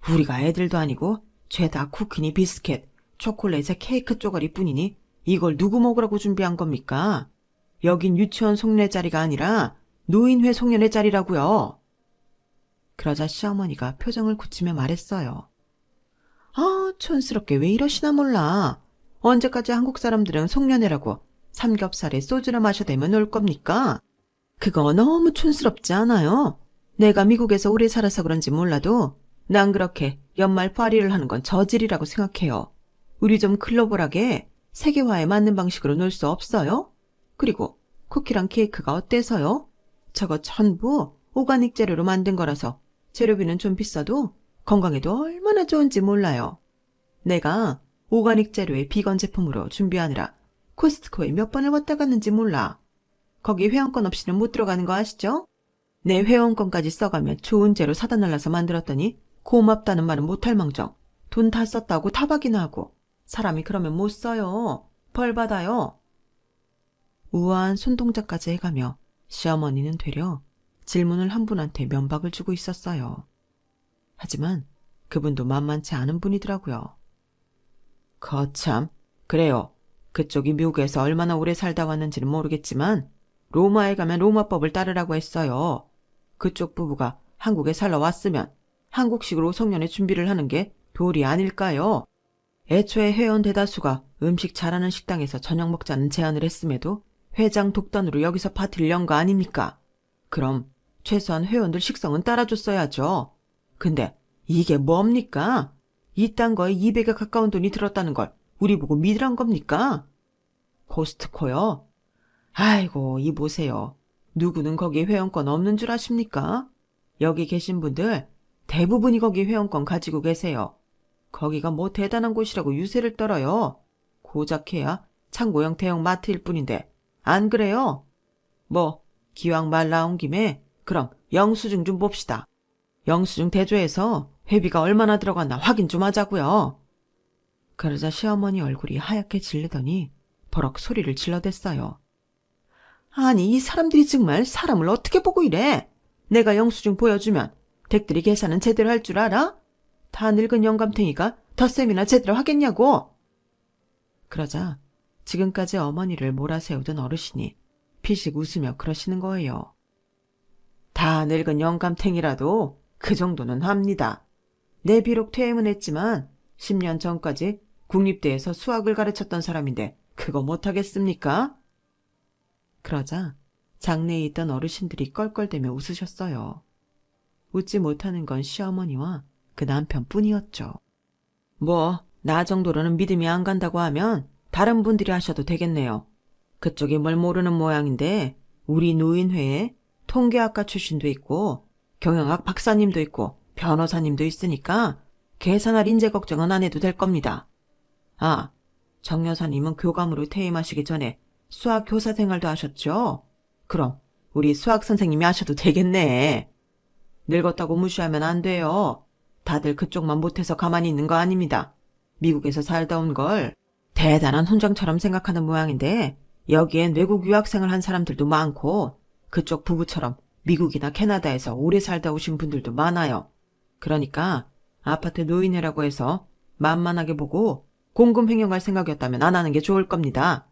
우리가 애들도 아니고 죄다 쿠키니 비스켓, 초콜릿에 케이크 쪼가리 뿐이니 이걸 누구 먹으라고 준비한 겁니까? 여긴 유치원 송년회 자리가 아니라 노인회 송년회 자리라고요. 그러자 시어머니가 표정을 굳히며 말했어요. 아, 촌스럽게 왜 이러시나 몰라. 언제까지 한국 사람들은 송년회라고 삼겹살에 소주를 마셔대며 놀 겁니까? 그거 너무 촌스럽지 않아요? 내가 미국에서 오래 살아서 그런지 몰라도 난 그렇게 연말 파리를 하는 건 저질이라고 생각해요. 우리 좀 글로벌하게 세계화에 맞는 방식으로 놀 수 없어요? 그리고 쿠키랑 케이크가 어때서요? 저거 전부 오가닉 재료로 만든 거라서 재료비는 좀 비싸도 건강에도 얼마나 좋은지 몰라요. 내가 오가닉 재료의 비건 제품으로 준비하느라 코스트코에 몇 번을 왔다 갔는지 몰라. 거기 회원권 없이는 못 들어가는 거 아시죠? 내 회원권까지 써가며 좋은 재료 사다 날라서 만들었더니 고맙다는 말은 못할 망정. 돈 다 썼다고 타박이나 하고. 사람이 그러면 못 써요. 벌 받아요. 우아한 손동작까지 해가며 시어머니는 되려 질문을 한 분한테 면박을 주고 있었어요. 하지만 그분도 만만치 않은 분이더라고요. 거참, 그래요. 그쪽이 미국에서 얼마나 오래 살다 왔는지는 모르겠지만 로마에 가면 로마법을 따르라고 했어요. 그쪽 부부가 한국에 살러 왔으면 한국식으로 송년회 준비를 하는 게 도리 아닐까요? 애초에 회원 대다수가 음식 잘하는 식당에서 저녁 먹자는 제안을 했음에도 회장 독단으로 여기서 파티를 연 거 아닙니까? 그럼 최소한 회원들 식성은 따라줬어야죠. 근데 이게 뭡니까? 이딴 거에 200에 가까운 돈이 들었다는 걸 우리 보고 믿으란 겁니까? 코스트코요? 아이고, 이 보세요. 누구는 거기 회원권 없는 줄 아십니까? 여기 계신 분들 대부분이 거기 회원권 가지고 계세요. 거기가 뭐 대단한 곳이라고 유세를 떨어요. 고작해야 창고형 대형 마트일 뿐인데 안 그래요? 뭐 기왕 말 나온 김에 그럼 영수증 좀 봅시다. 영수증 대조해서 회비가 얼마나 들어갔나 확인 좀 하자고요. 그러자 시어머니 얼굴이 하얗게 질리더니 버럭 소리를 질러댔어요. 아니, 이 사람들이 정말 사람을 어떻게 보고 이래? 내가 영수증 보여주면 댁들이 계산은 제대로 할 줄 알아? 다 늙은 영감탱이가 덧셈이나 제대로 하겠냐고. 그러자 지금까지 어머니를 몰아세우던 어르신이 피식 웃으며 그러시는 거예요. 다 늙은 영감탱이라도 그 정도는 합니다. 내 비록 퇴임은 했지만 10년 전까지 국립대에서 수학을 가르쳤던 사람인데 그거 못하겠습니까? 그러자 장내에 있던 어르신들이 껄껄대며 웃으셨어요. 웃지 못하는 건 시어머니와 그 남편뿐이었죠. 뭐 나 정도로는 믿음이 안 간다고 하면 다른 분들이 하셔도 되겠네요. 그쪽이 뭘 모르는 모양인데 우리 노인회에 통계학과 출신도 있고 경영학 박사님도 있고 변호사님도 있으니까 계산할 인재 걱정은 안 해도 될 겁니다. 아, 정 여사님은 교감으로 퇴임하시기 전에 수학 교사 생활도 하셨죠? 그럼 우리 수학 선생님이 하셔도 되겠네. 늙었다고 무시하면 안 돼요. 다들 그쪽만 못해서 가만히 있는 거 아닙니다. 미국에서 살다 온 걸 대단한 훈장처럼 생각하는 모양인데 여기엔 외국 유학생을 한 사람들도 많고 그쪽 부부처럼 미국이나 캐나다에서 오래 살다 오신 분들도 많아요. 그러니까 아파트 노인회라고 해서 만만하게 보고 공금 횡령할 생각이었다면 안 하는 게 좋을 겁니다.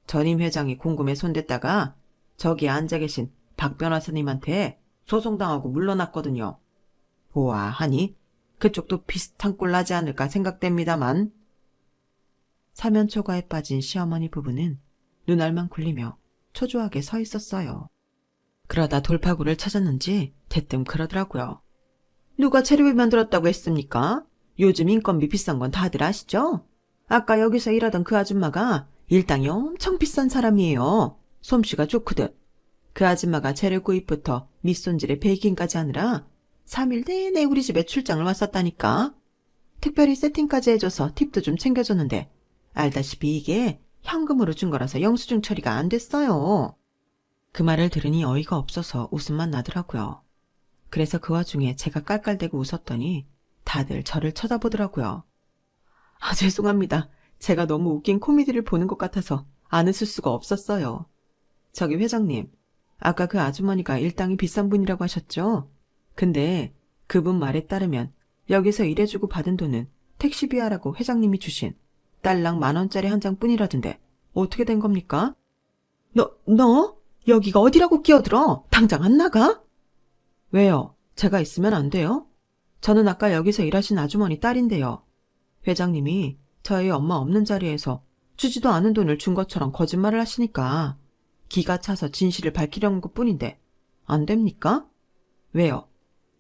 전임 회장이 공금에 손댔다가 저기 앉아 계신 박 변호사님한테 소송당하고 물러났거든요. 보아하니 그쪽도 비슷한 꼴 나지 않을까 생각됩니다만. 사면초가에 빠진 시어머니 부부는 눈알만 굴리며 초조하게 서 있었어요. 그러다 돌파구를 찾았는지 대뜸 그러더라고요. 누가 재료비 만들었다고 했습니까? 요즘 인건비 비싼 건 다들 아시죠? 아까 여기서 일하던 그 아줌마가 일당이 엄청 비싼 사람이에요. 솜씨가 좋거든. 그 아줌마가 재료 구입부터 밑손질에 베이킹까지 하느라 3일 내내 우리 집에 출장을 왔었다니까. 특별히 세팅까지 해줘서 팁도 좀 챙겨줬는데 알다시피 이게 현금으로 준 거라서 영수증 처리가 안 됐어요. 그 말을 들으니 어이가 없어서 웃음만 나더라고요. 그래서 그 와중에 제가 깔깔대고 웃었더니 다들 저를 쳐다보더라고요. 아, 죄송합니다. 제가 너무 웃긴 코미디를 보는 것 같아서 안 웃을 수가 없었어요. 저기 회장님, 아까 그 아주머니가 일당이 비싼 분이라고 하셨죠? 근데 그분 말에 따르면 여기서 일해주고 받은 돈은 택시비하라고 회장님이 주신 딸랑 10,000원짜리 한 장뿐이라던데 어떻게 된 겁니까? 너 여기가 어디라고 끼어들어? 당장 안 나가? 왜요? 제가 있으면 안 돼요? 저는 아까 여기서 일하신 아주머니 딸인데요. 회장님이 저희 엄마 없는 자리에서 주지도 않은 돈을 준 것처럼 거짓말을 하시니까 기가 차서 진실을 밝히려는 것뿐인데 안 됩니까? 왜요?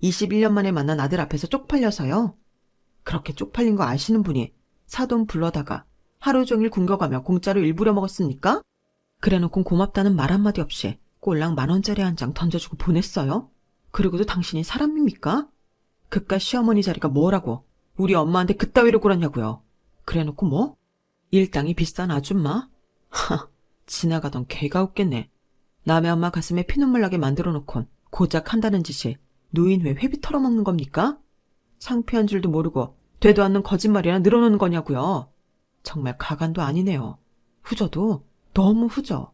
21년 만에 만난 아들 앞에서 쪽팔려서요? 그렇게 쪽팔린 거 아시는 분이 사돈 불러다가 하루 종일 굶겨가며 공짜로 일부려 먹었습니까? 그래놓고 고맙다는 말 한마디 없이 꼴랑 10,000원짜리 한 장 던져주고 보냈어요? 그리고도 당신이 사람입니까? 그깟 시어머니 자리가 뭐라고 우리 엄마한테 그따위로 굴었냐고요. 그래놓고 뭐? 일당이 비싼 아줌마? 하, 지나가던 개가 웃겠네. 남의 엄마 가슴에 피눈물 나게 만들어 놓곤 고작 한다는 짓이 노인회 회비 털어먹는 겁니까? 창피한 줄도 모르고 되도 않는 거짓말이나 늘어놓는 거냐고요. 정말 가관도 아니네요. 후져도 너무 후져.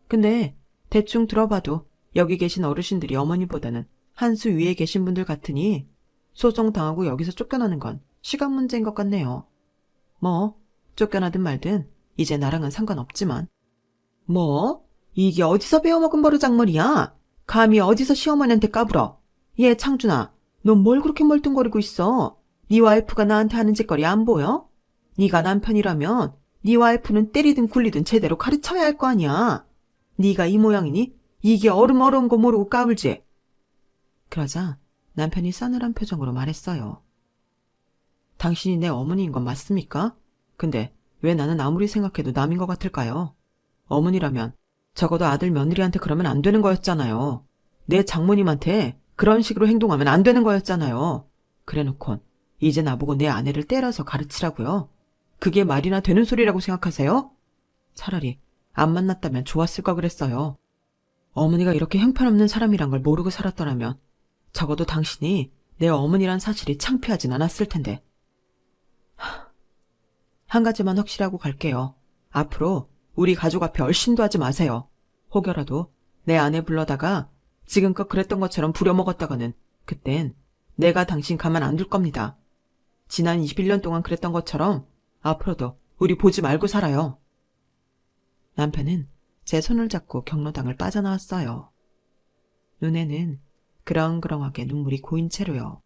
근데 대충 들어봐도 여기 계신 어르신들이 어머니보다는 한 수 위에 계신 분들 같으니 소송당하고 여기서 쫓겨나는 건 시간 문제인 것 같네요. 뭐 쫓겨나든 말든 이제 나랑은 상관없지만. 뭐? 이게 어디서 배워먹은 버르장머리야? 감히 어디서 시어머니한테 까불어? 얘 창준아, 넌 뭘 그렇게 멀뚱거리고 있어? 네 와이프가 나한테 하는 짓거리 안 보여? 네가 남편이라면 네 와이프는 때리든 굴리든 제대로 가르쳐야 할 거 아니야. 네가 이 모양이니 이게 어려운 거 모르고 까불지. 그러자 남편이 싸늘한 표정으로 말했어요. 당신이 내 어머니인 건 맞습니까? 근데 왜 나는 아무리 생각해도 남인 것 같을까요? 어머니라면 적어도 아들 며느리한테 그러면 안 되는 거였잖아요. 내 장모님한테 그런 식으로 행동하면 안 되는 거였잖아요. 그래놓곤 이제 나보고 내 아내를 때려서 가르치라고요? 그게 말이나 되는 소리라고 생각하세요? 차라리 안 만났다면 좋았을 거 그랬어요. 어머니가 이렇게 형편없는 사람이란 걸 모르고 살았더라면 적어도 당신이 내 어머니란 사실이 창피하진 않았을 텐데. 한 가지만 확실하고 갈게요. 앞으로 우리 가족 앞에 얼씬도 하지 마세요. 혹여라도 내 아내 불러다가 지금껏 그랬던 것처럼 부려먹었다가는 그땐 내가 당신 가만 안 둘 겁니다. 지난 21년 동안 그랬던 것처럼 앞으로도 우리 보지 말고 살아요. 남편은 제 손을 잡고 경로당을 빠져나왔어요. 눈에는 그렁그렁하게 눈물이 고인 채로요.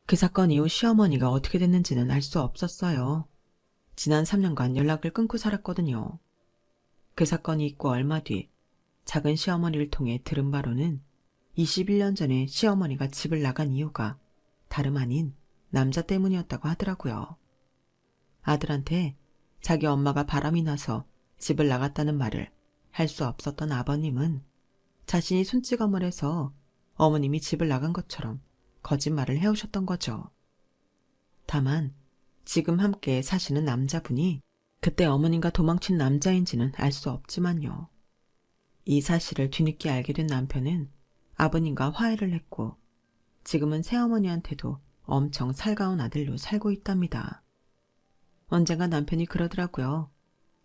그 사건 이후 시어머니가 어떻게 됐는지는 알 수 없었어요. 지난 3년간 연락을 끊고 살았거든요. 그 사건이 있고 얼마 뒤 작은 시어머니를 통해 들은 바로는 21년 전에 시어머니가 집을 나간 이유가 다름 아닌 남자 때문이었다고 하더라고요. 아들한테 자기 엄마가 바람이 나서 집을 나갔다는 말을 할 수 없었던 아버님은 자신이 손찌검을 해서 어머님이 집을 나간 것처럼 거짓말을 해오셨던 거죠. 다만 지금 함께 사시는 남자분이 그때 어머님과 도망친 남자인지는 알 수 없지만요. 이 사실을 뒤늦게 알게 된 남편은 아버님과 화해를 했고 지금은 새어머니한테도 엄청 살가운 아들로 살고 있답니다. 언젠가 남편이 그러더라고요.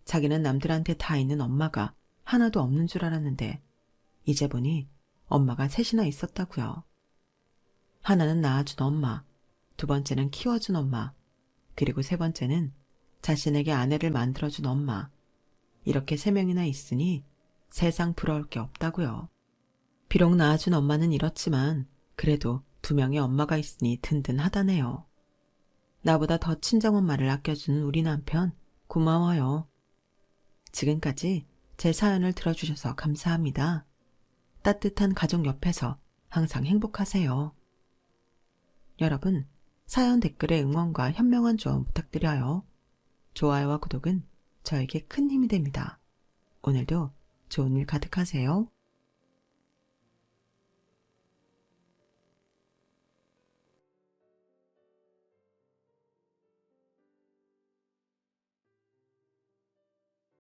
자기는 남들한테 다 있는 엄마가 하나도 없는 줄 알았는데 이제 보니 엄마가 셋이나 있었다고요. 하나는 낳아준 엄마, 두 번째는 키워준 엄마, 그리고 세 번째는 자신에게 아내를 만들어준 엄마. 이렇게 3명이나 있으니 세상 부러울 게 없다고요. 비록 낳아준 엄마는 이렇지만 그래도 2명의 엄마가 있으니 든든하다네요. 나보다 더 친정엄마를 아껴주는 우리 남편 고마워요. 지금까지 제 사연을 들어주셔서 감사합니다. 따뜻한 가족 옆에서 항상 행복하세요. 여러분, 사연 댓글에 응원과 현명한 조언 부탁드려요. 좋아요와 구독은 저에게 큰 힘이 됩니다. 오늘도 좋은 일 가득하세요.